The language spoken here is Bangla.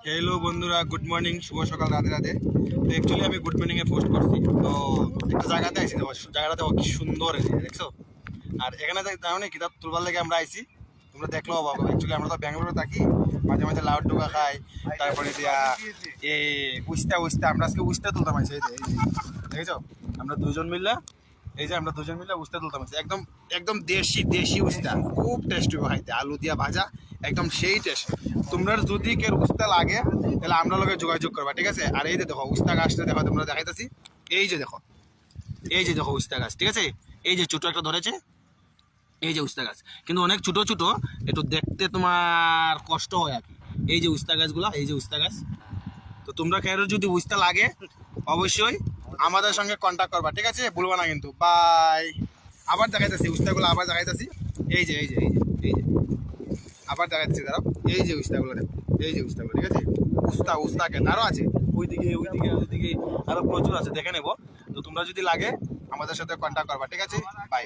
হ্যালো বন্ধুরা, গুড মর্নিং, শুভ সকাল, রাধে রাধে। তো অ্যাকচুয়ালি আমি গুড মর্নিং এ পোস্ট করছি। তো একটা জায়গাতে আইছি, দেখো জায়গাটা দেখো কি সুন্দর দেখছো। আর এখানে জানো না কিতাব তুলবার লেগে আমরা আইছি, তোমরা দেখলেও অবাক হবে। অ্যাকচুয়ালি আমরা তো ব্যাঙ্গালোরে থাকি, মাঝে মাঝে লাউ ডোকা খাই, তারপরে দিয়া এই উস্তা আমরা আজকে উস্তা তুলতাম আইছি। এই যে দেখেছো, আমরা দুজন মিললে উস্তা তুলতাম আইছি। একদম একদম দেশি উস্তা, খুব টেস্টি খাইতে, আলু দিয়া ভাজা, একদম সেই টেস্ট। তোমরা যদি কেউ উস্তা লাগে তাহলে আমরা লগে যোগাযোগ করবা, ঠিক আছে। আর এই যে দেখো উস্তা গাছটা দেখো, তোমরা দেখাইতেছি। এই যে দেখো উস্তা গাছ, ঠিক আছে। এই যে ছোট একটা ধরেছে, এই যে উস্তা গাছ, কিন্তু অনেক ছোট ছোট, একটু দেখতে তোমার কষ্ট হয় আর কি। এই যে উস্তা গাছগুলা, এই যে উস্তা গাছ। তো তোমরা কেউ যদি উস্তা লাগে অবশ্যই আমাদের সঙ্গে কন্ট্যাক্ট করবা, ঠিক আছে, ভুলবা না কিন্তু। বাই। আবার দেখাইতেছি উস্তাগুলো, আবার দেখাইতেছি। এই যে আবার দেখাচ্ছি, দাঁড়াও। এই যে উস্তাগুলো দেখো, এই যে উস্তাগুলো, ঠিক আছে। উস্তা কেন আরো আছে, ওইদিকে আরো প্রচুর আছে, দেখে নেবো। তো তোমরা যদি লাগে আমাদের সাথে কন্ট্যাক্ট করবা, ঠিক আছে। বাই।